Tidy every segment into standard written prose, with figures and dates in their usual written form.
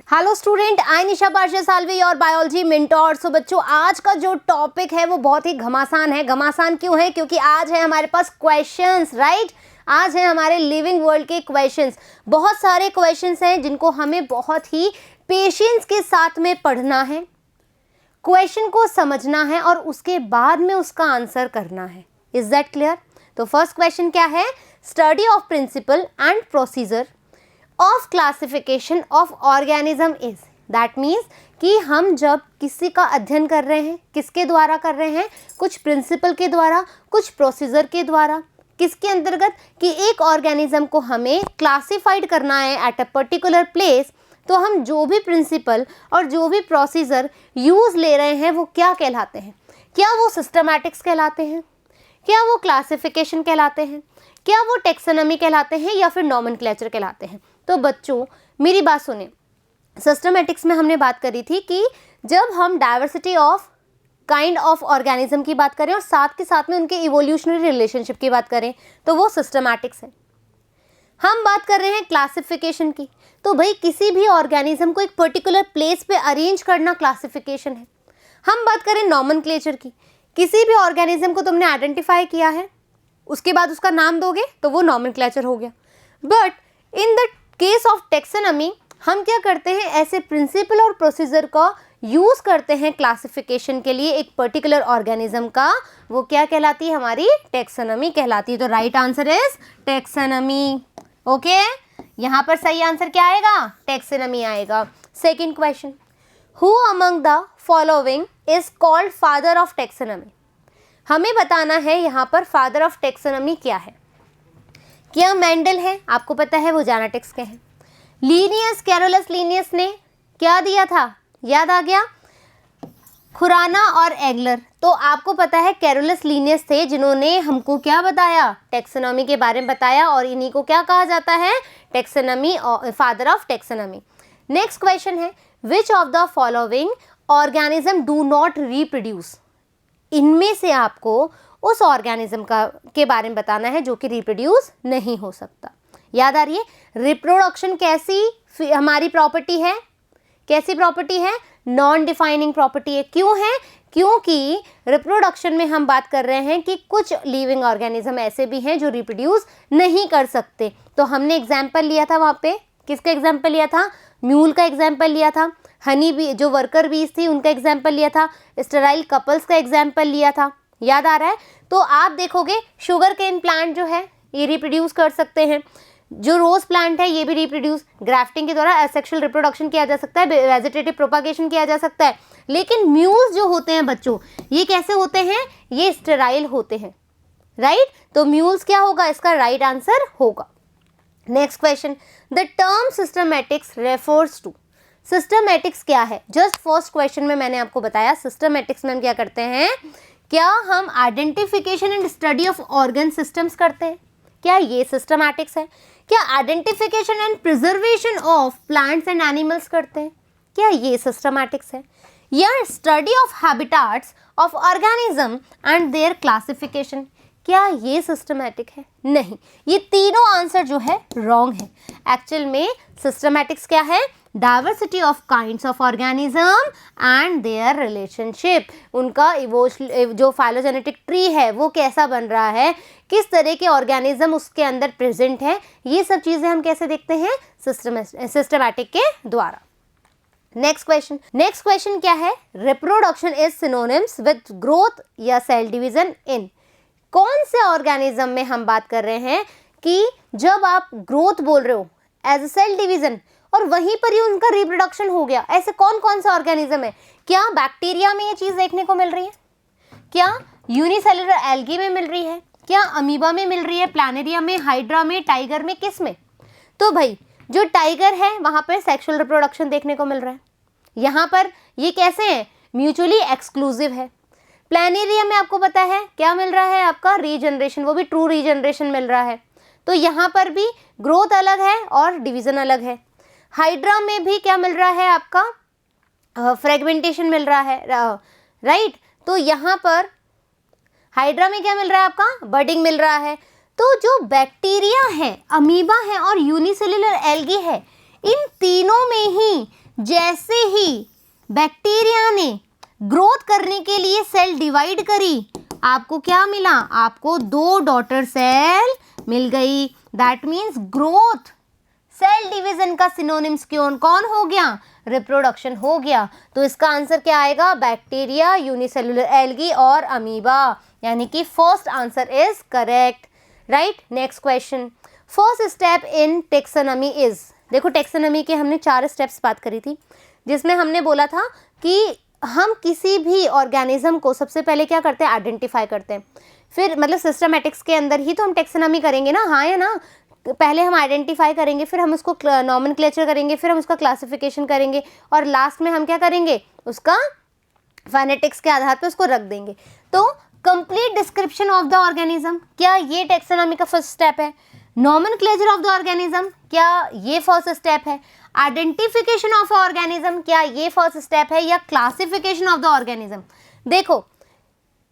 Hello student, आई निशा पार्शा साल्वे और biology mentor. सो बच्चों, आज का जो टॉपिक है वो बहुत ही घमासान है। घमासान क्यों है? क्योंकि आज है हमारे पास क्वेश्चंस, राइट। आज है हमारे लिविंग वर्ल्ड के क्वेश्चंस। बहुत सारे क्वेश्चंस हैं जिनको हमें बहुत ही पेशेंस के साथ में पढ़ना है, क्वेश्चन को समझना है और उसके बाद में उसका आंसर करना है। Is that clear? तो फर्स्ट क्वेश्चन क्या है? Study of principle and procedure of classification of organism is. That means कि हम जब किसी का अध्ययन कर रहे हैं, किसके द्वारा कर रहे हैं? कुछ प्रिंसिपल के द्वारा, कुछ प्रोसीजर के द्वारा। किसके अंतर्गत? कि एक ऑर्गेनिज्म को हमें क्लासिफाइड करना है एट अ पर्टिकुलर प्लेस, तो हम जो भी प्रिंसिपल और जो भी प्रोसीजर यूज़ ले रहे हैं वो क्या कहलाते हैं? क्या वो सिस्टमैटिक्स कहलाते हैं? क्या वो क्लासिफिकेशन कहलाते हैं? क्या वो टेक्सोनॉमी कहलाते हैं या फिर नॉमेनक्लेचर कहलाते हैं? तो बच्चों मेरी बात सुने, सिस्टमैटिक्स में हमने बात करी थी कि जब हम diversity of kind of organism की बात करें और साथ के साथ में उनके इवोल्यूशनरी रिलेशनशिप की बात करें तो वो सिस्टमैटिक्स है। हम बात कर रहे हैं क्लासिफिकेशन की, तो भाई किसी भी ऑर्गेनिज्म को एक पर्टिकुलर प्लेस पे अरेंज करना क्लासिफिकेशन है। हम बात करें नॉमेनक्लेचर की, किसी भी ऑर्गेनिज्म को तुमने आइडेंटिफाई किया है, उसके बाद उसका नाम दोगे तो वो नॉमेनक्लेचर हो गया। But in the case of taxonomy हम क्या करते हैं? ऐसे प्रिंसिपल और प्रोसीजर का यूज़ करते हैं क्लासिफिकेशन के लिए एक पर्टिकुलर ऑर्गेनिज्म का। वो क्या कहलाती है? हमारी टेक्सोनॉमी कहलाती है। तो right answer is taxonomy. Okay, यहाँ पर सही आंसर क्या आएगा? टेक्सोनॉमी आएगा। Second question, who among the following is called father of taxonomy? हमें बताना है यहाँ पर फादर ऑफ टेक्सोनॉमी क्या है। क्या मेंडल है? आपको पता है वो जेनेटिक्स के हैं। लीनियस, कैरोलस लीनियस ने क्या दिया था? याद आ गया? खुराना और एगलर। तो आपको पता है कैरोलस लीनियस थे जिन्होंने हमको क्या बताया? टेक्सोनॉमी के बारे में बताया, और इन्हीं को क्या कहा जाता है? Taxonomy, father of taxonomy. Next question है, which of the following organism do not reproduce? इनमें से आपको उस ऑर्गेनिज्म के बारे में बताना है जो कि रिप्रोड्यूस नहीं हो सकता। याद आ रही है? रिप्रोडक्शन कैसी हमारी प्रॉपर्टी है? कैसी प्रॉपर्टी है? नॉन डिफाइनिंग प्रॉपर्टी है। क्यों है? क्योंकि रिप्रोडक्शन में हम बात कर रहे हैं कि कुछ लिविंग ऑर्गेनिज्म ऐसे भी हैं जो रिप्रोड्यूस नहीं कर सकते। तो हमने एग्जाम्पल लिया था वहाँ पे, किसका एग्जाम्पल लिया था? म्यूल का एग्जाम्पल लिया था, हनी बी जो वर्कर बीज थी उनका एग्जाम्पल लिया था, स्टेराइल कपल्स का एग्जाम्पल लिया था। याद आ रहा है? तो आप देखोगे शुगर केन प्लांट जो है ये रिप्रोड्यूस कर सकते हैं, जो रोज प्लांट है ये भी रिप्रोड्यूस, ग्राफ्टिंग के द्वारा एसेक्सुअल रिप्रोडक्शन किया जा सकता है, वेजिटेटिव प्रोपागेशन किया जा सकता है। लेकिन म्यूल्स जो होते हैं बच्चों, ये कैसे होते हैं? ये स्टेराइल होते हैं, राइट। तो म्यूल्स क्या होगा? इसका राइट आंसर होगा। Next question, the term systematics refers to. Systematics क्या है? जस्ट फर्स्ट क्वेश्चन में मैंने आपको बताया सिस्टमैटिक्स में हम क्या करते हैं। क्या हम identification and study of organ systems करते हैं? क्या ये सिस्टमैटिक्स है? क्या identification and preservation of plants and animals करते हैं? क्या ये सिस्टमैटिक्स है? या study of habitats of organism and there classification, क्या ये सिस्टमैटिक है? नहीं, ये तीनों आंसर जो है रॉन्ग है। एक्चुअल में सिस्टमैटिक्स क्या है? Diversity of kinds of organism and their relationship. उनका जो फाइलोजेनेटिक ट्री है वो कैसा बन रहा है, किस तरह के ऑर्गेनिज्म उसके अंदर प्रेजेंट है, ये सब चीज़ें हम कैसे देखते हैं? सिस्टमैटिक के द्वारा। नेक्स्ट क्वेश्चन क्या है? Reproduction is synonyms with growth या सेल डिवीजन इन। कौन से ऑर्गेनिज्म में हम बात कर रहे हैं कि जब आप ग्रोथ बोल रहे हो एज अ सेल डिवीजन और वहीं पर ही उनका रिप्रोडक्शन हो गया? ऐसे कौन कौन सा ऑर्गेनिज्म है? क्या बैक्टीरिया में ये चीज़ देखने को मिल रही है? क्या यूनिसेलुलर एल्गी में मिल रही है? क्या अमीबा में मिल रही है? प्लानेरिया में, हाइड्रा में, टाइगर में, किस में? तो भाई जो टाइगर है वहाँ पर सेक्सुअल रिप्रोडक्शन देखने को मिल रहा है। यहाँ पर ये कैसे है? म्यूचुअली एक्सक्लूसिव है। प्लानेरिया में आपको पता है क्या मिल रहा है? आपका रीजनरेशन, वो भी ट्रू रीजनरेशन मिल रहा है। तो यहाँ पर भी ग्रोथ अलग है और डिवीजन अलग है। हाइड्रा में भी क्या मिल रहा है? आपका फ्रेगमेंटेशन मिल रहा है, राइट। तो यहाँ पर हाइड्रा में क्या मिल रहा है? आपका बडिंग मिल रहा है। तो जो बैक्टीरिया है, अमीबा है और यूनिसेलुलर एल्गी है, इन तीनों में ही जैसे ही बैक्टीरिया ने ग्रोथ करने के लिए सेल डिवाइड करी, आपको क्या मिला? आपको 2 डॉटर सेल मिल गई। That means growth cell division का सिनोनिम्स कौन हो गया? रिप्रोडक्शन हो गया। तो इसका आंसर क्या आएगा? बैक्टीरिया, यूनिसेलुलर एल्गी और अमीबा, यानी कि first answer is correct, right. Next question, first step in taxonomy is. देखो टेक्सोनॉमी के हमने 4 स्टेप्स बात करी थी, जिसमें हमने बोला था कि हम किसी भी ऑर्गेनिज्म को सबसे पहले क्या करते हैं? आइडेंटिफाई करते हैं। फिर मतलब सिस्टमैटिक्स के अंदर ही तो हम टेक्सोनॉमी करेंगे ना, हाँ या ना। पहले हम आइडेंटिफाई करेंगे, फिर हम उसको नॉमेनक्लेचर करेंगे, फिर हम उसका क्लासिफिकेशन करेंगे, और लास्ट में हम क्या करेंगे? उसका फोनेटिक्स के आधार पर उसको रख देंगे। तो complete description of the organism, क्या ये टेक्सोनॉमी का फर्स्ट स्टेप है? नॉमेनक्लेचर ऑफ द ऑर्गेनिज्म, क्या ये फर्स्ट स्टेप है? आइडेंटिफिकेशन ऑफ ऑर्गेनिज्म, क्या ये फर्स्ट स्टेप है? या क्लासिफिकेशन ऑफ द ऑर्गेनिज्म? देखो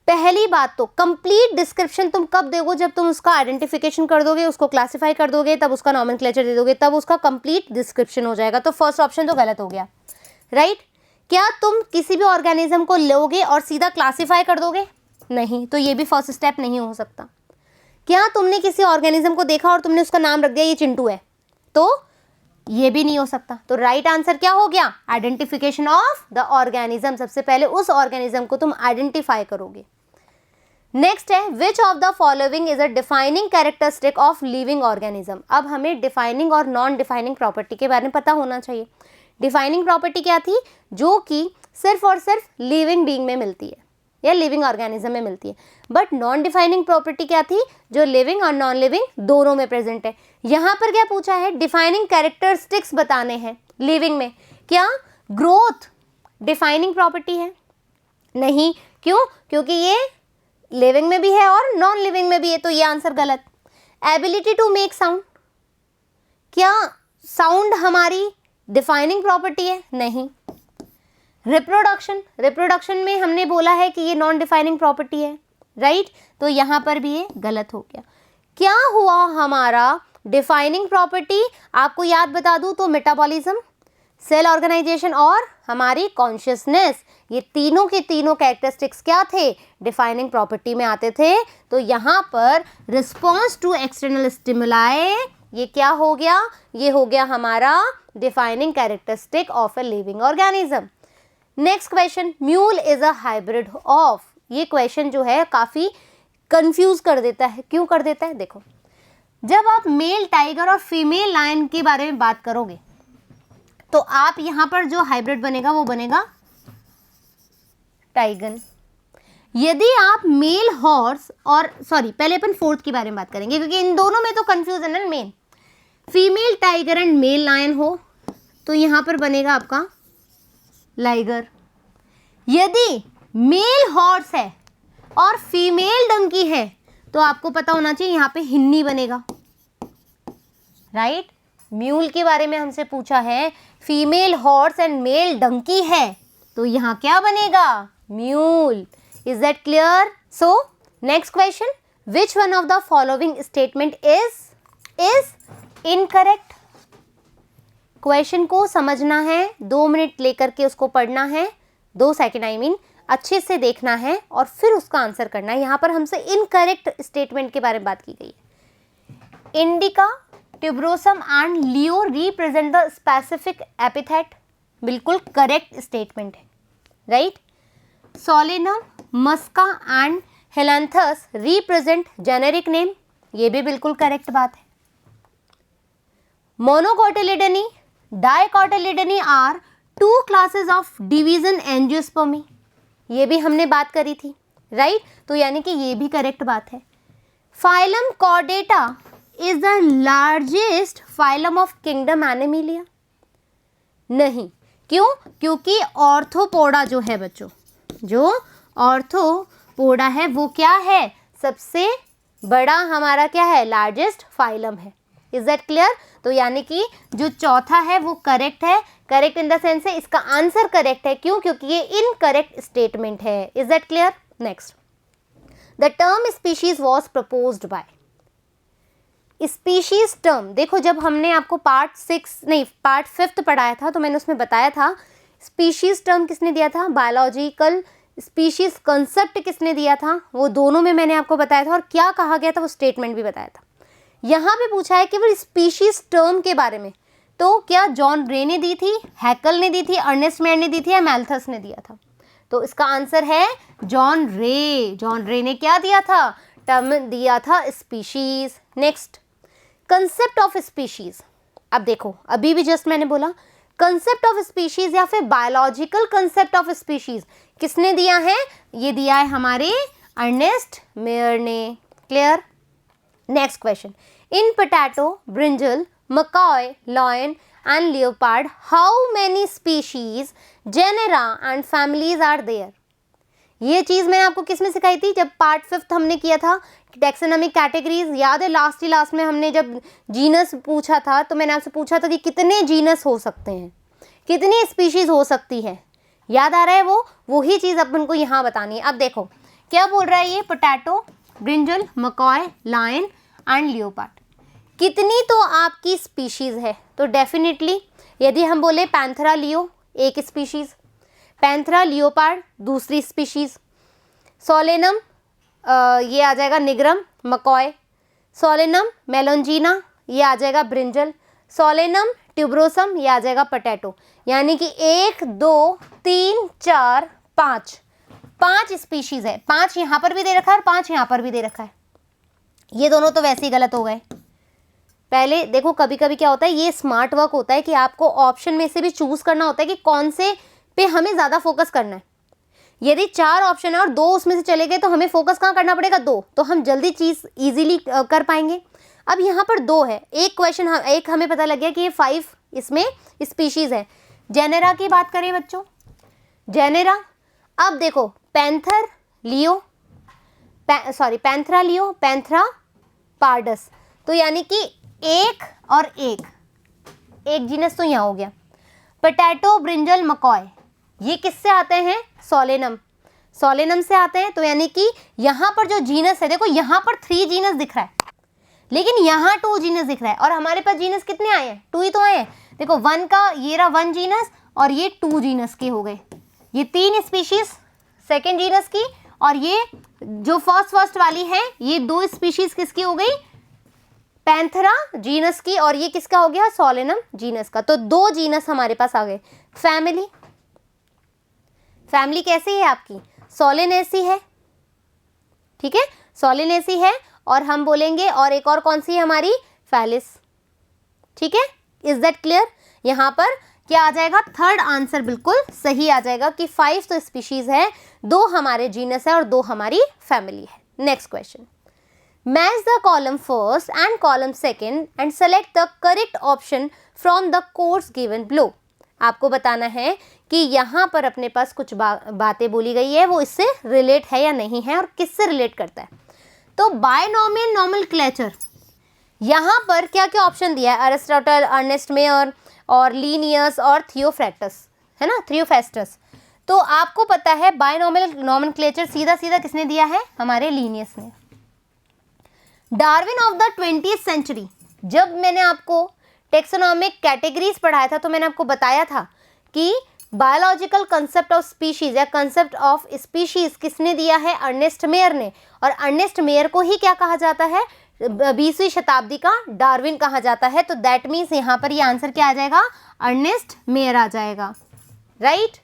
पहली बात तो कंप्लीट डिस्क्रिप्शन तुम कब दोगे? जब तुम उसका आइडेंटिफिकेशन कर दोगे, उसको क्लासिफाई कर दोगे, तब उसका नॉमेनक्लेचर दे दोगे, तब उसका कंप्लीट डिस्क्रिप्शन हो जाएगा। तो फर्स्ट ऑप्शन तो गलत हो गया, राइट। क्या तुम किसी भी ऑर्गेनिज्म को लोगे और सीधा क्लासिफाई कर दोगे? नहीं, तो ये भी फर्स्ट स्टेप नहीं हो सकता। क्या तुमने किसी ऑर्गेनिज्म को देखा और तुमने उसका नाम रख दिया ये चिंटू है? तो ये भी नहीं हो सकता। तो राइट आंसर क्या हो गया? Identification of the organism. सबसे पहले उस ऑर्गेनिज्म को तुम आइडेंटिफाई करोगे। नेक्स्ट है, which of the following is a defining characteristic of living organism. अब हमें डिफाइनिंग और नॉन डिफाइनिंग प्रॉपर्टी के बारे में पता होना चाहिए। डिफाइनिंग प्रॉपर्टी क्या थी? जो कि सिर्फ और सिर्फ लिविंग बीइंग में मिलती है या लिविंग ऑर्गेनिज्म में मिलती है। बट नॉन डिफाइनिंग प्रॉपर्टी क्या थी? जो लिविंग और नॉन लिविंग दोनों में प्रेजेंट है। यहाँ पर क्या पूछा है? डिफाइनिंग कैरेक्टरिस्टिक्स बताने हैं लिविंग में। क्या ग्रोथ डिफाइनिंग प्रॉपर्टी है? नहीं। क्यों? क्योंकि ये लिविंग में भी है और नॉन लिविंग में भी है, तो ये आंसर गलत। एबिलिटी टू मेक साउंड, क्या साउंड हमारी डिफाइनिंग प्रॉपर्टी है? नहीं। रिप्रोडक्शन में हमने बोला है कि ये नॉन डिफाइनिंग प्रॉपर्टी है, राइट। तो यहाँ पर भी ये गलत हो गया। क्या हुआ हमारा डिफाइनिंग प्रॉपर्टी? आपको याद बता दूं तो मेटाबॉलिज्म, सेल ऑर्गेनाइजेशन और हमारी कॉन्शियसनेस, ये तीनों के तीनों कैरेक्टरिस्टिक्स क्या थे? डिफाइनिंग प्रॉपर्टी में आते थे। तो यहाँ पर रिस्पॉन्स टू एक्सटर्नल स्टिमुलाई, ये क्या हो गया? ये हो गया हमारा defining characteristic of a living organism. Next question, mule is a hybrid of. ये क्वेश्चन जो है काफ़ी कंफ्यूज कर देता है। क्यों कर देता है? देखो, जब आप मेल टाइगर और फीमेल लायन के बारे में बात करोगे तो आप यहाँ पर जो हाइब्रिड बनेगा वो बनेगा टाइगन। यदि आप मेल हॉर्स और पहले अपन फोर्थ के बारे में बात करेंगे क्योंकि इन दोनों में तो कंफ्यूजन है main. Female tiger and male lion हो तो यहाँ पर बनेगा आपका लाइगर। यदि मेल हॉर्स है और फीमेल डंकी है तो आपको पता होना चाहिए यहाँ पे हिन्नी बनेगा, राइट। म्यूल के बारे में हमसे पूछा है, female horse and male donkey है तो यहाँ क्या बनेगा? Mule. Is that clear? So next question, which one of the following statement is incorrect. Question को समझना है, 2 मिनट लेकर के उसको पढ़ना है, 2 सेकेंड आई मीन, अच्छे से देखना है और फिर उसका आंसर करना है। यहाँ पर हमसे इनकरेक्ट स्टेटमेंट के बारे में बात की गई है। Indica, tuberosum and leo represent the specific epithet, बिल्कुल करेक्ट स्टेटमेंट है, right. Solanum, musca and helianthus represent generic name, ये भी बिल्कुल करेक्ट बात है। Monocotyledonae, dicotyledonae are 2 classes of division angiospermae, ये भी हमने बात करी थी, राइट। तो यानी कि ये भी करेक्ट बात है। Phylum Chordata is the largest phylum of kingdom Animalia, नहीं। क्यों? क्योंकि ऑर्थोपोडा जो है बच्चों, जो ऑर्थोपोडा है वो क्या है? सबसे बड़ा हमारा क्या है? लार्जेस्ट फाइलम है। Is that clear? तो यानी कि जो चौथा है वो करेक्ट है। करेक्ट इन द सेंस है इसका आंसर करेक्ट है। क्यों? क्योंकि ये इनकरेक्ट स्टेटमेंट है। Is that clear? Next, the term species was proposed by, species term, देखो जब हमने आपको पार्ट 5 पढ़ाया था तो मैंने उसमें बताया था स्पीशीज टर्म किसने दिया था, बायोलॉजिकल स्पीशीज कंसेप्ट किसने दिया था, वो दोनों में मैंने आपको बताया था और क्या कहा गया था वो स्टेटमेंट भी बताया था। यहाँ पे पूछा है केवल स्पीशीज टर्म के बारे में, तो क्या जॉन रे ने दी थी, हैकल ने दी थी, अर्नेस्ट मेयर ने दी थी या मैल्थस ने दिया था? तो इसका आंसर है जॉन रे। जॉन रे ने क्या दिया था, टर्म दिया था species. Next, concept of species. अब देखो अभी भी जस्ट मैंने बोला कंसेप्ट ऑफ स्पीशीज या फिर बायोलॉजिकल कंसेप्ट ऑफ स्पीशीज किसने दिया है, ये दिया है हमारे अर्नेस्ट मेयर ने। Clear? Next question, in potato, brinjal, makoi, lion and leopard how many species, genera and families are there? ये चीज मैंने आपको किसमें सिखाई थी, जब पार्ट 5 हमने किया था टैक्सोनॉमिक कैटेगरीज, याद है लास्ट में हमने जब जीनस पूछा था तो मैंने आपसे पूछा था कि कितने जीनस हो सकते हैं, कितनी स्पीशीज हो सकती है, याद आ रहा है? वो ही चीज अपन को यहाँ बतानी है। अब देखो क्या बोल रहा है ये, potato, brinjal, makoi, lion and leopard, कितनी तो आपकी स्पीशीज है? तो डेफिनेटली यदि हम बोले पैंथेरा लियो एक स्पीशीज, पैंथेरा लियोपार्ड दूसरी स्पीशीज, सोलेनम ये आ जाएगा निग्रम मकॉय, सोलेनम मेलोंजीना ये आ जाएगा ब्रिंजल, सोलेनम ट्यूबरोसम ये आ जाएगा पोटैटो। यानी कि 1 2 3 4 5 स्पीशीज है। 5 यहाँ पर भी दे रखा है और 5 यहाँ पर भी दे रखा है। ये दोनों तो वैसे ही गलत हो गए। पहले देखो कभी कभी क्या होता है, ये स्मार्ट वर्क होता है कि आपको ऑप्शन में से भी चूज करना होता है कि कौन से पे हमें ज़्यादा फोकस करना है। यदि 4 ऑप्शन है और 2 उसमें से चले गए तो हमें फोकस कहाँ करना पड़ेगा, 2, तो हम जल्दी चीज़ इजीली कर पाएंगे। अब यहाँ पर 2 है, एक क्वेश्चन एक हमें पता लग गया कि ये 5 इसमें स्पीशीज है। जेनेरा की बात करें बच्चों, जेनेरा, अब देखो पैंथेरा लियो, पैंथेरा पार्डस, तो यानी कि 1 और 1 जीनस तो यहाँ हो गया। पोटैटो, ब्रिंजल, मकॉय ये किससे आते हैं, सोलेनम से आते हैं। तो यानी कि यहाँ पर जो जीनस है, देखो यहाँ पर 3 जीनस दिख रहा है लेकिन यहाँ 2 जीनस दिख रहा है और हमारे पास जीनस कितने आए हैं, 2 ही तो आए हैं। देखो 1 का ये रहा 1 जीनस और ये 2 जीनस के हो गए, ये 3 स्पीशीज सेकेंड जीनस की, और ये जो फर्स्ट वाली है ये 2 स्पीशीज किसकी हो गई, पैंथेरा जीनस की, और ये किसका हो गया, सोलेनम जीनस का। तो 2 जीनस हमारे पास आ गए। फैमिली कैसी है आपकी, सोलेनेसी है, ठीक है, सोलेनेसी है। और हम बोलेंगे और एक और कौन सी है हमारी, फैलिस, ठीक है। Is that clear? यहाँ पर क्या आ जाएगा, थर्ड आंसर बिल्कुल सही आ जाएगा कि 5 तो स्पीशीज है, 2 हमारे जीनस है और 2 हमारी फैमिली है। Next question, match the column first and column second and select the correct option from the course given below. आपको बताना है कि यहाँ पर अपने पास कुछ बातें बोली गई है, वो इससे रिलेट है या नहीं है और किससे रिलेट करता है। तो बायनॉमियल नॉमेनक्लेचर, यहाँ पर क्या क्या ऑप्शन दिया है, अरिस्टोटल, अर्नेस्ट मेयर और लीनियस और थियोफ्रैक्टस, है ना, थियोफेस्टस। तो आपको पता है बायनॉमियल नॉमेनक्लेचर सीधा सीधा किसने दिया है, हमारे लीनियस ने। Darwin of the 20th century, जब मैंने आपको टेक्सोनॉमिक कैटेगरीज पढ़ाया था तो मैंने आपको बताया था कि बायोलॉजिकल कंसेप्ट ऑफ स्पीशीज या कंसेप्ट ऑफ स्पीशीज किसने दिया है, अर्नेस्ट मेयर ने। और अर्नेस्ट मेयर को ही क्या कहा जाता है, 20वीं शताब्दी का डार्विन कहा जाता है। तो दैट मीन्स यहाँ पर ये आंसर क्या आ जाएगा, अर्नेस्ट मेयर आ जाएगा, राइट।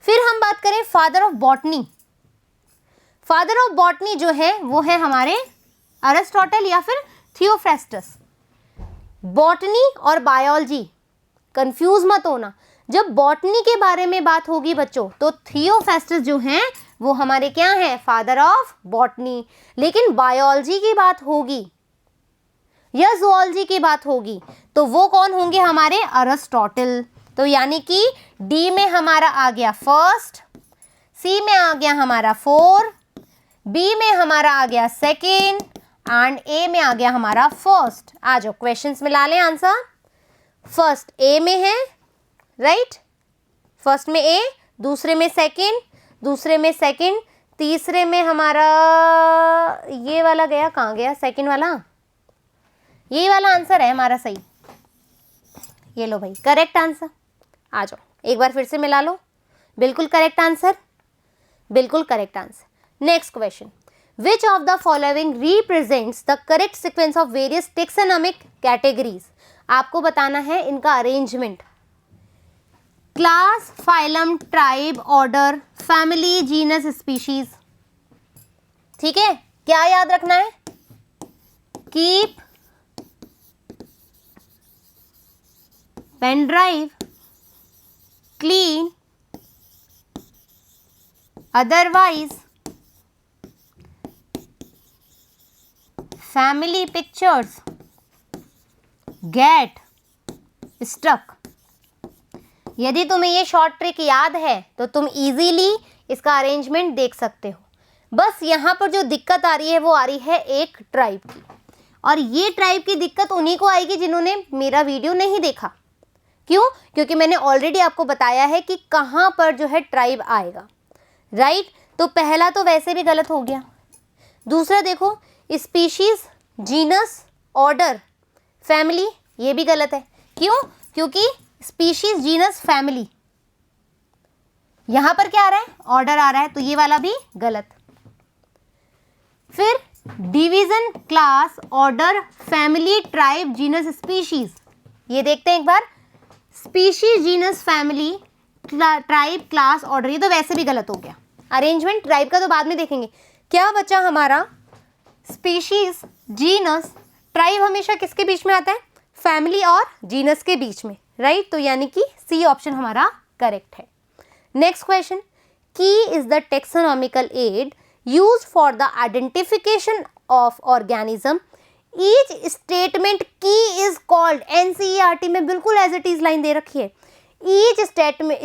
फिर हम बात करें father of botany. Father of botany जो है वो है हमारे अरिस्टोटल या फिर थियोफ्रेस्टस। बॉटनी और बायोलॉजी कंफ्यूज मत होना, जब बॉटनी के बारे में बात होगी बच्चों तो थियोफेस्टस जो हैं वो हमारे क्या हैं, फादर ऑफ बॉटनी। लेकिन बायोलॉजी की बात होगी या ज़ूलॉजी की बात होगी तो वो कौन होंगे, हमारे अरिस्टोटल। तो यानी कि डी में हमारा आ गया फर्स्ट, सी में आ गया हमारा 4, बी में हमारा आ गया सेकेंड एंड ए में आ गया हमारा फर्स्ट। आ जाओ क्वेश्चंस में ला लें आंसर। फर्स्ट ए में है, राइट, फर्स्ट में ए, दूसरे में सेकेंड, दूसरे में सेकेंड, तीसरे में हमारा ये वाला गया, कहाँ गया सेकेंड वाला, यही वाला आंसर है हमारा सही। ये लो भाई करेक्ट आंसर। आ जाओ एक बार फिर से मिला लो। बिल्कुल करेक्ट आंसर, बिल्कुल correct answer. Next question, which of the following represents the correct sequence of various taxonomic categories. आपको बताना है इनका arrangement. Class, phylum, tribe, order, family, genus, species. ठीक है, क्या याद रखना है? Keep pen drive clean, otherwise family pictures get stuck. यदि तुम्हें ये शॉर्ट ट्रिक याद है तो तुम इजीली इसका अरेंजमेंट देख सकते हो। बस यहाँ पर जो दिक्कत आ रही है वो आ रही है एक ट्राइब की, और ये ट्राइब की दिक्कत उन्हीं को आएगी जिन्होंने मेरा वीडियो नहीं देखा। क्यों? क्योंकि मैंने ऑलरेडी आपको बताया है कि कहाँ पर जो है ट्राइब आएगा, राइट। तो पहला तो वैसे भी गलत हो गया। दूसरा देखो, स्पीशीज, जीनस, ऑर्डर, फैमिली, ये भी गलत है। क्यों? क्योंकि स्पीशीज, जीनस, फैमिली, यहां पर क्या आ रहा है? ऑर्डर आ रहा है, तो ये वाला भी गलत। फिर division, class, order, family, tribe, genus, species, ये देखते हैं एक बार। Species, genus, family, tribe, class, order, ये तो वैसे भी गलत हो गया। अरेंजमेंट ट्राइब का तो बाद में देखेंगे। क्या बचा हमारा? स्पीशीज, जीनस, ट्राइब हमेशा किसके बीच में आता है? फैमिली और जीनस के बीच में, राइट। तो यानी कि सी ऑप्शन हमारा करेक्ट है। नेक्स्ट क्वेश्चन, की is the taxonomical add used for the identification of organism. Each statement की इज कॉल्ड, एनसीईआरटी में बिल्कुल एज इट इज लाइन दे रखी है। ईच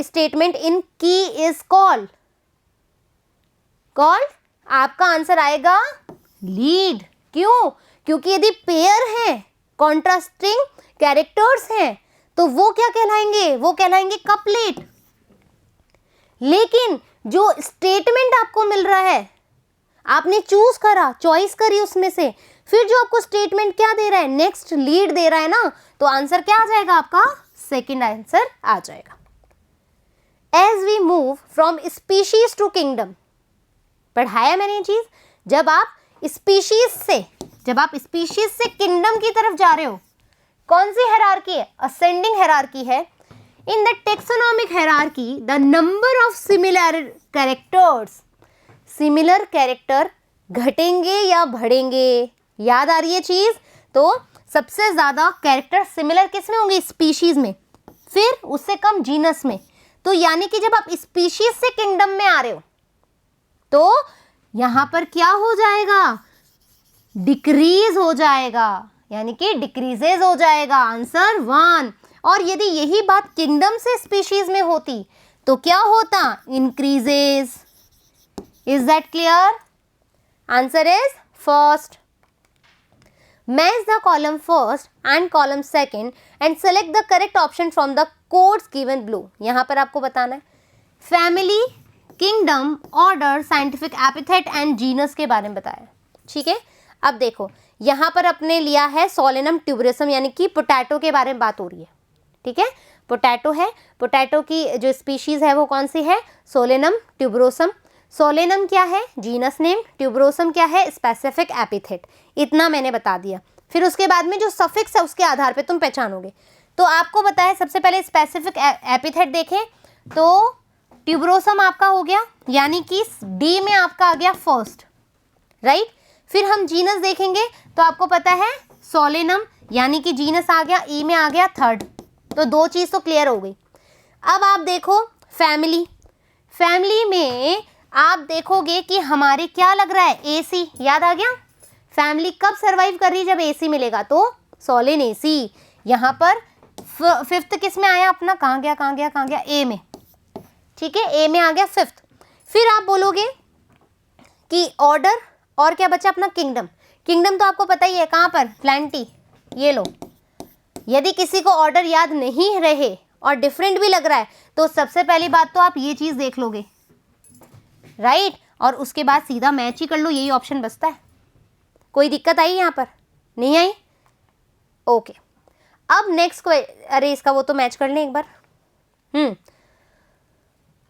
स्टेटमेंट इन की इज कॉल्ड, आपका आंसर आएगा लीड। क्यों? क्योंकि यदि पेयर है, कॉन्ट्रास्टिंग कैरेक्टर्स हैं, तो वो क्या कहलाएंगे? वो कहलाएंगे कपलेट। लेकिन जो स्टेटमेंट आपको मिल रहा है, आपने चूज करा, चॉइस करी उसमें से, फिर जो आपको स्टेटमेंट क्या दे रहा है? नेक्स्ट लीड दे रहा है ना, तो आंसर क्या आ जाएगा आपका? सेकंड आंसर आ जाएगा। As we move from species to kingdom, पढ़ाया मैंने ये चीज। जब आप स्पीशीज से किंगडम की तरफ जा रहे हो, कौन सी हायरार्की है? असेंडिंग हायरार्की है। In the taxonomic hierarchy the number of similar characters, similar character घटेंगे या बढ़ेंगे? याद आ रही है चीज? तो सबसे ज्यादा कैरेक्टर सिमिलर किस में होंगे? स्पीशीज में, फिर उससे कम जीनस में। तो यानी कि जब आप स्पीशीज से किंगडम में आ रहे हो तो यहां पर क्या हो जाएगा? डिक्रीज हो जाएगा, यानी कि डिक्रीजेज हो जाएगा। आंसर 1। और यदि यही बात किंगडम से स्पीशीज में होती तो क्या होता? Increases. Is that clear? Answer is first. Match the column first and column second and select the correct option from the codes given below. यहां पर आपको बताना है family, kingdom, order, scientific epithet and genus के बारे में बताया। ठीक है, अब देखो यहाँ पर अपने लिया है सोलेनम ट्यूबरोसम, यानी कि पोटैटो के बारे में बात हो रही है। ठीक है, पोटैटो है, पोटैटो की जो स्पीशीज है वो कौन सी है? Solanum tuberosum. सोलेनम क्या है? Genus name. ट्यूबरोसम क्या है? Specific epithet. इतना मैंने बता दिया। फिर उसके बाद में जो सफिक्स है उसके आधार पे तुम पहचानोगे। तो आपको बताया सबसे पहले स्पेसिफिक एपिथेट देखें तो ट्यूबरोसम आपका हो गया, यानी कि डी में आपका आ गया फर्स्ट, राइट। फिर हम जीनस देखेंगे तो आपको पता है सोलेनम, यानी कि जीनस आ गया, ई में आ गया थर्ड। तो दो चीज़ तो क्लियर हो गई। अब आप देखो फैमिली, फैमिली में आप देखोगे कि हमारे क्या लग रहा है? एसी। याद आ गया? फैमिली कब सर्वाइव कर रही है? जब एसी मिलेगा। तो सोलेन एसी। यहाँ पर फिफ्थ किस में आया अपना? कहाँ गया? ए में। ठीक है, ए में आ गया फिफ्थ। फिर आप बोलोगे कि ऑर्डर, और क्या बचा अपना? किंगडम। किंगडम तो आपको पता ही है कहाँ पर? प्लेंटी। ये लो, यदि किसी को ऑर्डर याद नहीं रहे और डिफरेंट भी लग रहा है तो सबसे पहली बात तो आप ये चीज देख लोगे, राइट। और उसके बाद सीधा मैच ही कर लो, यही ऑप्शन बचता है। कोई दिक्कत आई यहाँ पर? नहीं आई? ओके, अब नेक्स्ट अरे इसका वो तो मैच कर लें एक बार।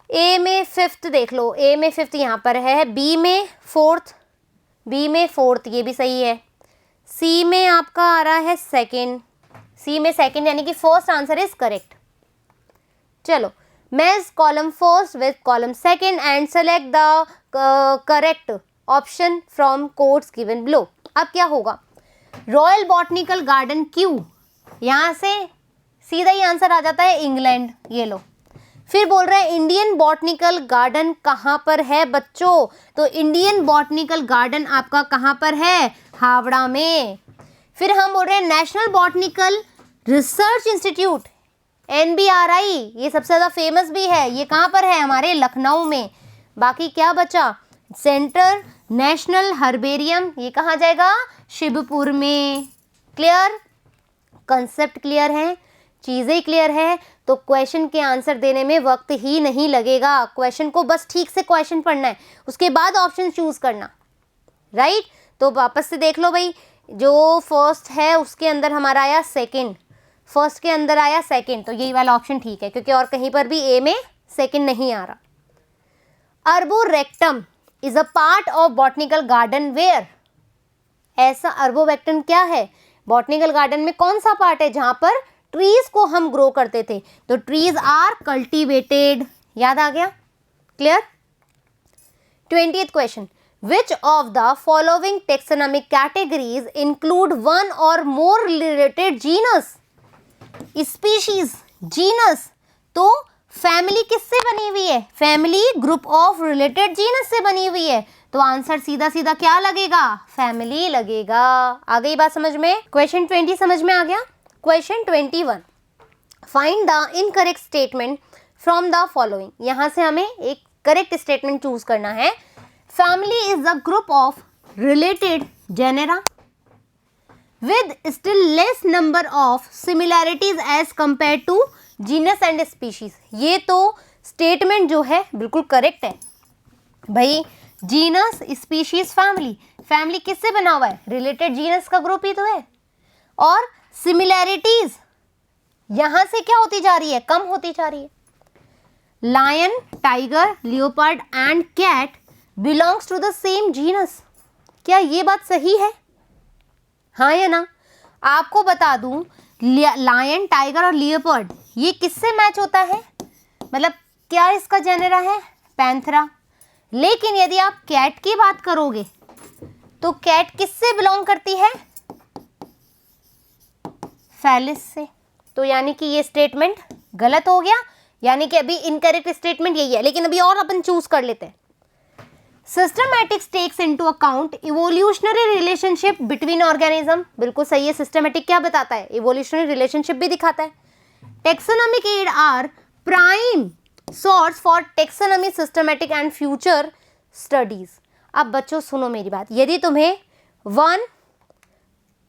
ए में फिफ्थ देख लो, ए में फिफ्थ यहाँ पर है, बी में फोर्थ, बी में फोर्थ ये भी सही है, सी में आपका आ रहा है सेकंड, सी में सेकंड यानी कि फर्स्ट आंसर इज करेक्ट। चलो, match column first with column second and select the correct option from codes given below. अब क्या होगा, रॉयल बॉटनिकल गार्डन क्यों, यहाँ से सीधा ही आंसर आ जाता है इंग्लैंड, ये लो। फिर बोल रहे हैं इंडियन बॉटनिकल गार्डन कहाँ पर है बच्चों, तो इंडियन बॉटनिकल गार्डन आपका कहाँ पर है, हावड़ा में। फिर हम बोल रहे हैं national botanical research institute NBRI, ये सबसे ज़्यादा फेमस भी है, ये कहाँ पर है, हमारे लखनऊ में। बाकी क्या बचा, सेंटर नेशनल हर्बेरियम, ये कहाँ जाएगा, शिवपुर में। क्लियर, कंसेप्ट क्लियर है, चीज़ें क्लियर है, तो क्वेश्चन के आंसर देने में वक्त ही नहीं लगेगा। क्वेश्चन को बस ठीक से क्वेश्चन पढ़ना है, उसके बाद ऑप्शन चूज करना, राइट। तो वापस से देख लो भाई, जो फर्स्ट है उसके अंदर हमारा आया सेकंड, फर्स्ट के अंदर आया सेकंड, तो यही वाला ऑप्शन ठीक है, क्योंकि और कहीं पर भी ए में सेकंड नहीं आ रहा। Arboretum is a part of botanical garden where, ऐसा अर्बोरेक्टम क्या है, बॉटनिकल गार्डन में कौन सा पार्ट है जहां पर ट्रीज को हम ग्रो करते थे, तो ट्रीज आर कल्टीवेटेड, याद आ गया, clear. 20th question, which of the following taxonomic categories include one और more related genus, species, genus, तो फैमिली किससे बनी हुई है, family group of related genus से बनी हुई है, तो आंसर सीधा सीधा क्या लगेगा, फैमिली लगेगा। आ गई बात समझ में, क्वेश्चन 20 समझ में आ गया। Question 21, find the incorrect statement from the following, यहाँ से हमें एक करेक्ट स्टेटमेंट चूज करना है। Family is the group of related genera with still less number of similarities as compared to genus and species, ये तो स्टेटमेंट जो है बिल्कुल करेक्ट है भाई। जीनस, स्पीशीज, फैमिली, फैमिली किससे बना हुआ है, रिलेटेड जीनस का ग्रुप ही तो है, और सिमिलैरिटीज यहां से क्या होती जा रही है, कम होती जा रही है। Lion, tiger, leopard and cat belongs to the same genus, क्या ये बात सही है, हाँ या ना। आपको बता दूं, लायन, टाइगर और लियोपार्ड ये किससे मैच होता है, मतलब क्या इसका जेनेरा है, पैंथरा। लेकिन यदि आप कैट की बात करोगे तो कैट किससे बिलोंग करती है, फैलिस से, तो यानी कि ये स्टेटमेंट गलत हो गया, यानी कि अभी इनकरेक्ट स्टेटमेंट यही है। लेकिन अभी और अपन चूज कर लेते हैं। Systematics takes into account evolutionary relationship between organism, बिल्कुल सही है। सिस्टमैटिक क्या बताता है, इवोल्यूशनरी रिलेशनशिप भी दिखाता है। Taxonomic aid are prime source for taxonomy systematic and future studies. अब बच्चों सुनो मेरी बात, यदि तुम्हें 1,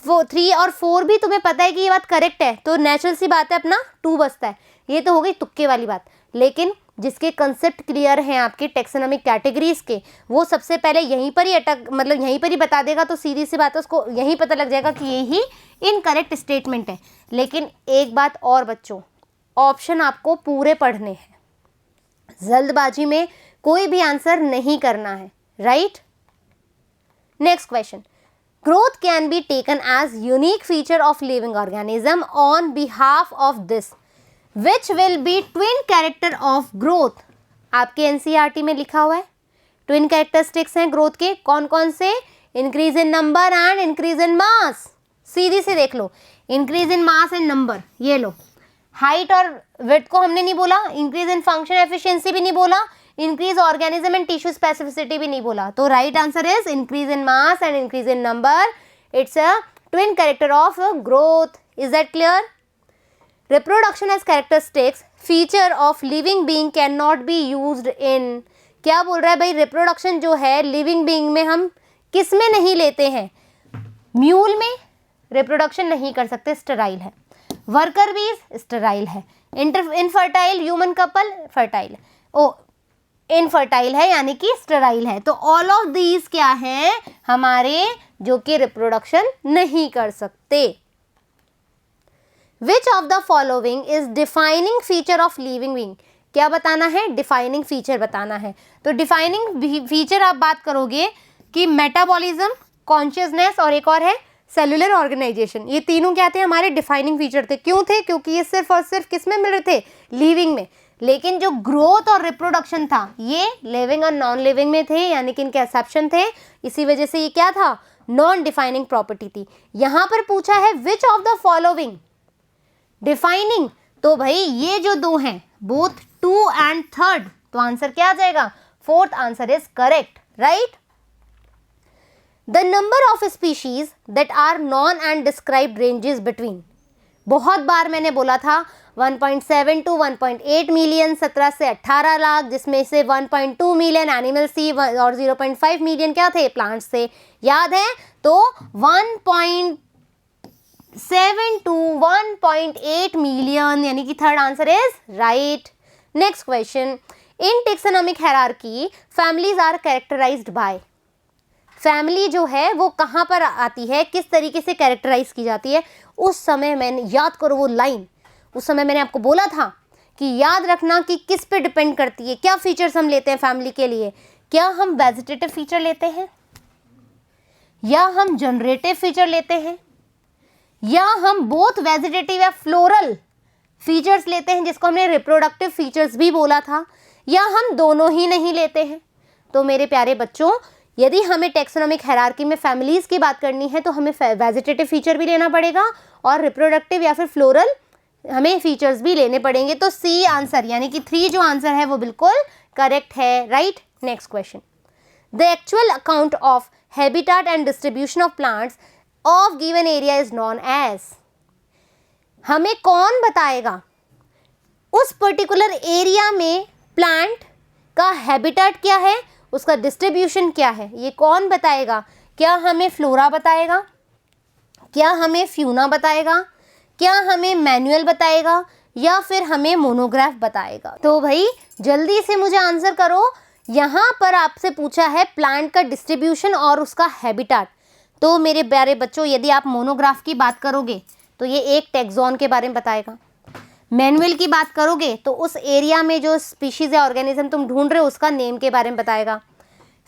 3 और 4 भी तुम्हें पता है कि ये बात करेक्ट है, तो नेचुरल सी बात है अपना 2 बचता है। ये तो हो गई तुक्के वाली बात। लेकिन जिसके कंसेप्ट क्लियर हैं आपके टेक्सोनॉमिक कैटेगरीज के, वो सबसे पहले यहीं पर ही मतलब यहीं पर ही बता देगा, तो सीधी सी बात है, उसको यहीं पता लग जाएगा कि ये ही इनकरेक्ट स्टेटमेंट है। लेकिन एक बात और बच्चों, ऑप्शन आपको पूरे पढ़ने हैं, जल्दबाजी में कोई भी आंसर नहीं करना है, right. Next question, growth can be taken as unique feature of living organism on behalf of this which will be twin character of growth. आपके एनसीईआरटी में लिखा हुआ है ट्विन कैरेक्टरिस्टिक्स हैं ग्रोथ के, कौन कौन से, increase in number and increase in mass. सीधी से देख लो, increase in mass and number, ये लो। हाइट और विड्थ को हमने नहीं बोला, इंक्रीज इन फंक्शन एफिशिएंसी भी नहीं बोला, increase organism and tissue specificity भी नहीं बोला। तो right answer is increase in mass and increase in number, it's a twin character of growth. Is that clear. Reproduction as characteristics feature of living being can not be used in. क्या बोल रहा है भाई, reproduction जो है living being में हम किस में नहीं लेते हैं, म्यूल में रिप्रोडक्शन नहीं कर सकते, स्टेराइल है। वर्कर बीज स्टेराइल है। इनफर्टाइल ह्यूमन कपल फर्टाइल, ओ इनफर्टाइल है यानी कि स्टेराइल है। तो ऑल ऑफ दीज क्या है हमारे, जो कि रिप्रोडक्शन नहीं कर सकते। विच of the following is defining feature of living being. क्या बताना है? डिफाइनिंग फीचर बताना है। तो डिफाइनिंग फीचर आप बात करोगे कि मेटाबॉलिज्म, कॉन्शियसनेस और एक और है सेलुलर ऑर्गेनाइजेशन। ये तीनों क्या थे? हमारे डिफाइनिंग फीचर थे। क्यों थे? क्योंकि ये सिर्फ और सिर्फ किस में मिल रहे थे? लिविंग में। लेकिन जो ग्रोथ और रिप्रोडक्शन था ये लिविंग और नॉन लिविंग में थे, यानी कि इनके एक्सेप्शन थे। इसी वजह से ये क्या था? नॉन डिफाइनिंग प्रॉपर्टी थी। यहां पर पूछा है which of the following defining, तो भाई ये जो दो हैं बोथ 2 and 3rd, तो आंसर क्या आ जाएगा? 4th answer is correct, right. The number of species that are known and described ranges between. बहुत बार मैंने बोला था 1.7 to 1.8 मिलियन, 17 से 18 लाख, जिसमें से 1.2 मिलियन एनिमल्स थी और 0.5 मिलियन क्या थे? प्लांट्स थे। याद है? तो 1.7 to 1.8 मिलियन, यानी कि 3rd answer is right. Next question, in taxonomic hierarchy families are characterized by. Family जो है वो कहाँ पर आती है, किस तरीके से कैरेक्टराइज की जाती है? उस समय मैंने, याद करो वो लाइन, उस समय मैंने आपको बोला था कि याद रखना कि किस पे डिपेंड करती है, क्या फीचर्स हम लेते हैं फैमिली के लिए। क्या हम वेजिटेटिव फीचर लेते हैं, या हम जनरेटिव फीचर लेते हैं, या हम बोथ वेजिटेटिव या फ्लोरल फीचर्स लेते हैं, जिसको हमने रिप्रोडक्टिव फीचर्स भी बोला था, या हम दोनों ही नहीं लेते हैं। तो मेरे प्यारे बच्चों, यदि हमें टेक्सोनोमिक हायरार्की में फैमिलीज की बात करनी है तो हमें वेजिटेटिव फीचर भी लेना पड़ेगा और रिप्रोडक्टिव या फिर फ्लोरल हमें फीचर्स भी लेने पड़ेंगे। तो सी आंसर, यानी कि 3 जो आंसर है वो बिल्कुल करेक्ट है, right. Next question, the actual account of habitat and distribution of plants of given area is known as. हमें कौन बताएगा उस पर्टिकुलर एरिया में प्लांट का हैबिटेट क्या है, उसका डिस्ट्रीब्यूशन क्या है, ये कौन बताएगा? क्या हमें फ्लोरा बताएगा, क्या हमें फ्यूना बताएगा, क्या हमें मैनुअल बताएगा, या फिर हमें मोनोग्राफ बताएगा? तो भाई जल्दी से मुझे आंसर करो। यहाँ पर आपसे पूछा है प्लांट का डिस्ट्रीब्यूशन और उसका हैबिटेट। तो मेरे प्यारे बच्चों, यदि आप मोनोग्राफ की बात करोगे तो ये एक टैक्सॉन के बारे में बताएगा। मैनुअल की बात करोगे तो उस एरिया में जो स्पीशीज या ऑर्गेनिज्म तुम ढूंढ रहे हो उसका नेम के बारे में बताएगा।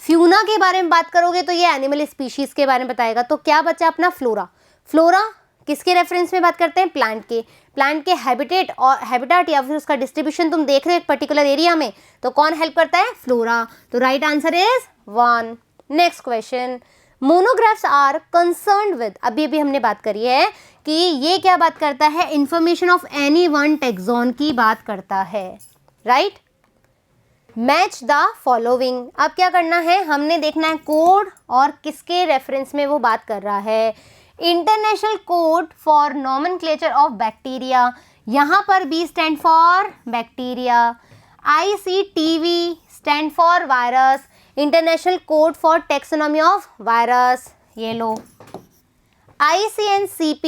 फ्यूना के बारे में बात करोगे तो ये एनिमल स्पीशीज के बारे में बताएगा। तो क्या बचा अपना फ्लोरा। फ्लोरा किसके रेफरेंस में बात करते हैं? प्लांट के। प्लांट के हैबिटेट और हैबिटेट या फिर उसका डिस्ट्रीब्यूशन तुम देख रहे हो एक पर्टिकुलर एरिया में, तो कौन हेल्प करता है? फ्लोरा। तो right answer is 1। Next question, monographs are concerned with, अभी अभी हमने बात करी है कि ये क्या बात करता है? Information of any one taxon की बात करता है, राइट। मैच द फॉलोइंग, अब क्या करना है? हमने देखना है कोड और किसके रेफरेंस में वो बात कर रहा है। International code for nomenclature of bacteria, यहाँ पर B stand for bacteria, ICTV stand for virus, international code for taxonomy of virus, ये लो। ICNCP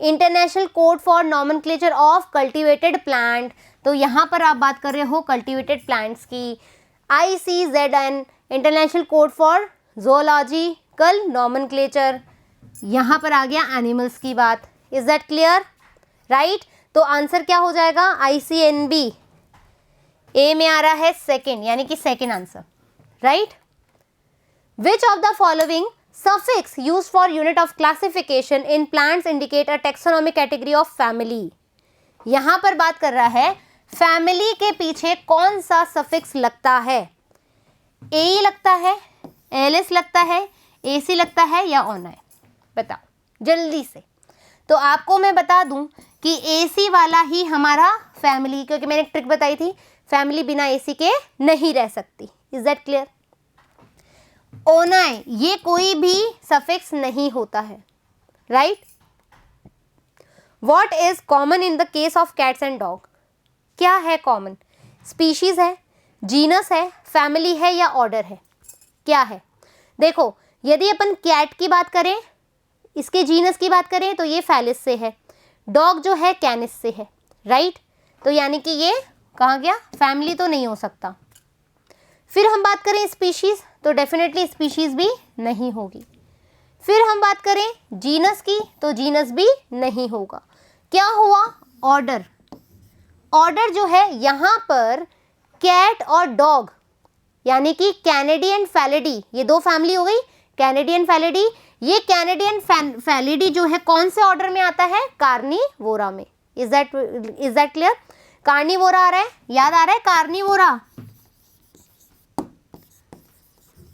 international code for nomenclature of cultivated plant, तो यहाँ पर आप बात कर रहे हो कल्टीवेटेड प्लांट्स की। ICZN international code for zoological nomenclature, यहाँ पर आ गया एनिमल्स की बात। Is that clear? राइट। तो आंसर क्या हो जाएगा? ICNB ए में आ रहा है सेकेंड, यानी कि second answer, right. Which of the following suffix used for unit of classification in plants indicate a taxonomic category of family। यहां पर बात कर रहा है फैमिली के पीछे कौन सा सफिक्स लगता है? ए लगता है, एलिस लगता है, एसी लगता है या ओनाई? बताओ जल्दी से। तो आपको मैं बता दूं कि एसी वाला ही हमारा फैमिली, क्योंकि मैंने एक ट्रिक बताई थी, फैमिली बिना एसी के नहीं रह सकती। Is that clear? ओनाई ये कोई भी सफिक्स नहीं होता है, right. What is common in the case of cats and dog? क्या है कॉमन? स्पीशीज है, जीनस है, फैमिली है या ऑर्डर है? क्या है? देखो, यदि अपन कैट की बात करें, इसके जीनस की बात करें तो ये फैलिस से है, डॉग जो है कैनिस से है, राइट। तो यानी कि ये कहाँ गया? फैमिली तो नहीं हो सकता। फिर हम बात करें स्पीशीज, तो डेफिनेटली स्पीशीज भी नहीं होगी। फिर हम बात करें जीनस की, तो जीनस भी नहीं होगा। क्या हुआ, ऑर्डर, ऑर्डर जो है यहाँ पर कैट और डॉग यानी कि कैनेडियन फैलिडी, ये दो फैमिली हो गई, कैनेडियन फैलिडी। ये कैनेडियन फैलिडी जो है कौन से ऑर्डर में आता है, कार्निवोरा में। Is that clear? कार्निवोरा आ रहा है, याद आ रहा है कार्निवोरा।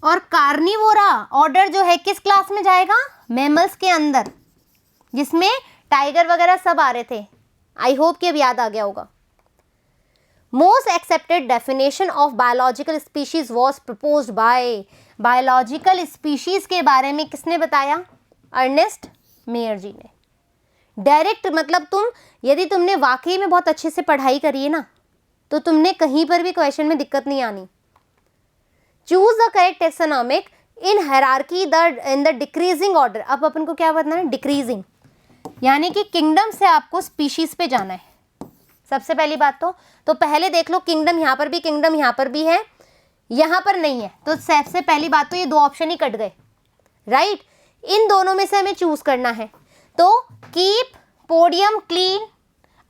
और कार्निवोरा ऑर्डर जो है किस क्लास में जाएगा, मैमल्स के अंदर, जिसमें टाइगर वगैरह सब आ रहे थे। आई होप कि अब याद आ गया होगा। Most accepted definition of biological species was proposed by, biological species के बारे में किसने बताया, अर्नेस्ट मेयर जी ने। डायरेक्ट मतलब तुम यदि तुमने वाकई में बहुत अच्छे से पढ़ाई करी है ना, तो तुमने कहीं पर भी क्वेश्चन में दिक्कत नहीं आनी। Choose the correct taxonomic in hierarchy in the decreasing order. अब अपन को क्या बताना है, डिक्रीजिंग, यानी कि किंगडम से आपको स्पीशीज पे जाना है। सबसे पहली बात तो पहले देख लो, किंगडम यहाँ पर भी, किंगडम यहाँ पर भी है, यहाँ पर नहीं है, तो सबसे पहली बात तो ये दो ऑप्शन ही कट गए, राइट। इन दोनों में से हमें चूज करना है। तो keep podium clean,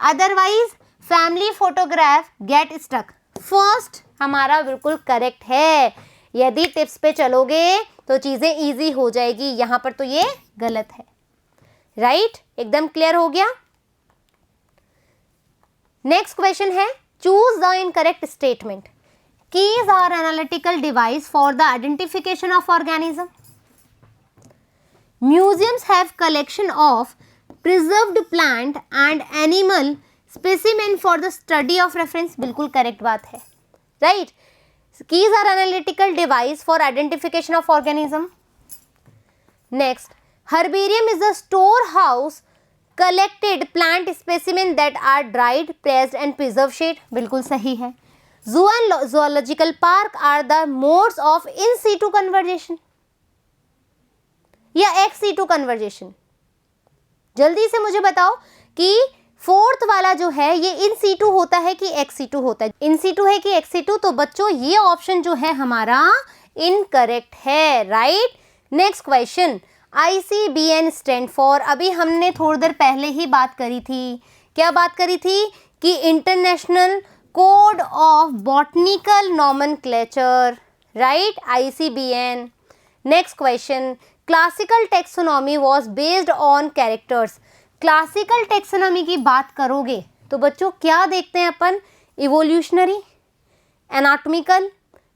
otherwise family photograph get stuck. First हमारा बिल्कुल करेक्ट है। यदि टिप्स पे चलोगे तो चीजें इजी हो जाएगी, यहाँ पर तो ये गलत है, राइट। एकदम क्लियर हो गया। नेक्स्ट क्वेश्चन है, choose the incorrect statement. Keys are analytical device for the identification of organism. Museums have collection of preserved plant and animal specimen for the study of reference. बिल्कुल correct बात है, right. Keys are analytical device for identification of organism. Next, herbarium is a storehouse collected plant specimen that are dried, pressed and preserved shade। बिल्कुल सही है। Zoo and zoological park are the modes of in situ conservation या ex situ conservation। जल्दी से मुझे बताओ कि fourth वाला जो है ये इन सीटू होता है कि एक्स सीटू होता है, इन सीटू है कि एक्स सीटू। तो बच्चों ये ऑप्शन जो है हमारा इनकरेक्ट है, right. Next question, ICBN stand for, अभी हमने थोड़ी देर पहले ही बात करी थी, क्या बात करी थी कि international code of botanical nomenclature, right, ICBN। Next question, classical taxonomy was based on characters. Classical taxonomy की बात करोगे तो बच्चों क्या देखते हैं अपन, इवोल्यूशनरी, एनाटॉमिकल,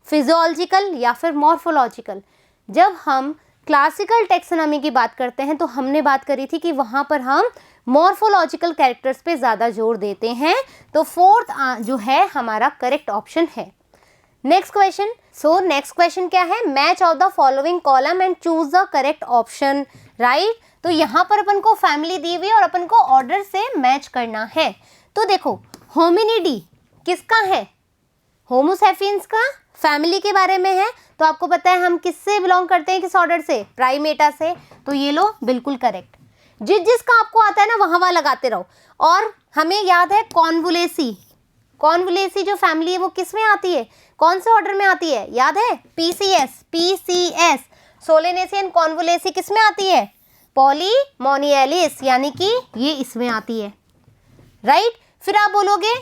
फिजियोलॉजिकल या फिर मॉर्फोलॉजिकल। जब हम क्लासिकल टेक्सोनॉमी की बात करते हैं तो हमने बात करी थी कि वहाँ पर हम मॉर्फोलॉजिकल कैरेक्टर्स पे ज़्यादा जोर देते हैं। तो फोर्थ जो है हमारा करेक्ट ऑप्शन है। नेक्स्ट क्वेश्चन, सो नेक्स्ट क्वेश्चन क्या है, match of the following column and choose the correct option, right. तो यहाँ पर अपन को फैमिली दी हुई और अपन को ऑर्डर से मैच करना है। तो देखो होमिनिडी किसका है, होमोसैपियंस का, फैमिली के बारे में है। तो आपको पता है हम किससे बिलोंग करते हैं, किस ऑर्डर से, प्राइमेटा से। तो ये लो बिल्कुल करेक्ट। जिसका आपको आता है ना वहाँ वहाँ लगाते रहो। और हमें याद है कॉन्वुलेसी, कॉन्वुलेसी जो फैमिली है वो किस में आती है, कौन से ऑर्डर में आती है, याद है, PCS। सोलेनेसियन कॉन्वुलेसी किस में आती है, पॉलीमोनियलिस, यानी कि ये इसमें आती है, राइट। फिर आप बोलोगे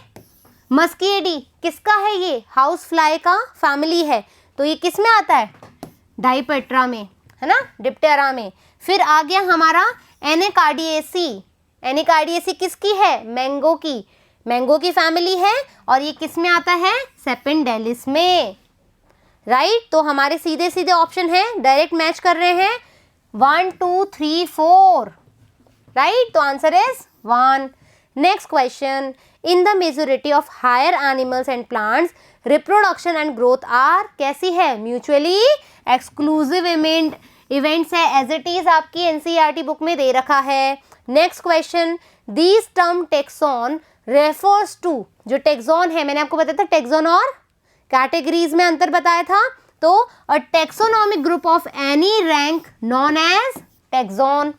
मस्किएडी किसका है, ये हाउस फ्लाई का फैमिली है। तो ये किस में आता है, डाइपेट्रा में, है ना, डिप्टेरा में। फिर आ गया हमारा एनेकार्डिएसी। एनेकार्डिएसी किसकी है, मैंगो की, मैंगो की फैमिली है। और ये किस में आता है, सेपेंडेलिस में, राइट। तो हमारे सीधे सीधे ऑप्शन है, डायरेक्ट मैच कर रहे हैं, 1 2 3 4, राइट। तो answer is 1। Next question, in the majority of higher animals and plants reproduction and growth are कैसी है, म्यूचुअली एक्सक्लूसिव इवेंट्स है, एज इट इज आपकी NCERT बुक में दे रखा है। Next question, this term taxon refers to, जो taxon है मैंने आपको बताया था टेक्सॉन और कैटेगरीज में अंतर बताया था। तो a taxonomic group of any rank known as taxon.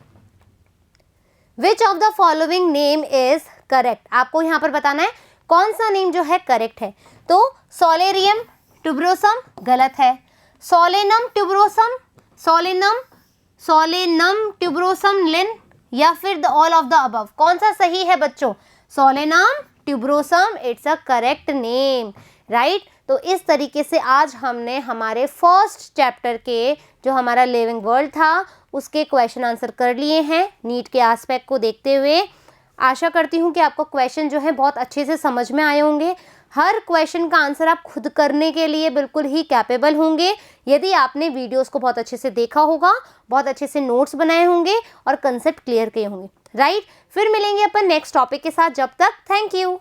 Which of the following name is correct, आपको यहाँ पर बताना है कौन सा नेम जो है करेक्ट है। तो सोलेरियम ट्यूबरोसम गलत है, सोलेनम ट्यूबरोसम, सोलेनम ट्यूबरोसम लिन या फिर the all of the above? कौन सा सही है बच्चों? Solanum tuberosum, it's a correct name, right. तो इस तरीके से आज हमने हमारे फर्स्ट चैप्टर के जो हमारा लिविंग वर्ल्ड था उसके क्वेश्चन आंसर कर लिए हैं नीट के एस्पेक्ट को देखते हुए। आशा करती हूँ कि आपको क्वेश्चन जो है बहुत अच्छे से समझ में आए होंगे। हर क्वेश्चन का आंसर आप खुद करने के लिए बिल्कुल ही कैपेबल होंगे यदि आपने वीडियोस को बहुत अच्छे से देखा होगा, बहुत अच्छे से नोट्स बनाए होंगे और कंसेप्ट क्लियर किए होंगे, राइट। फिर मिलेंगे अपन नेक्स्ट टॉपिक के साथ। जब तक थैंक यू।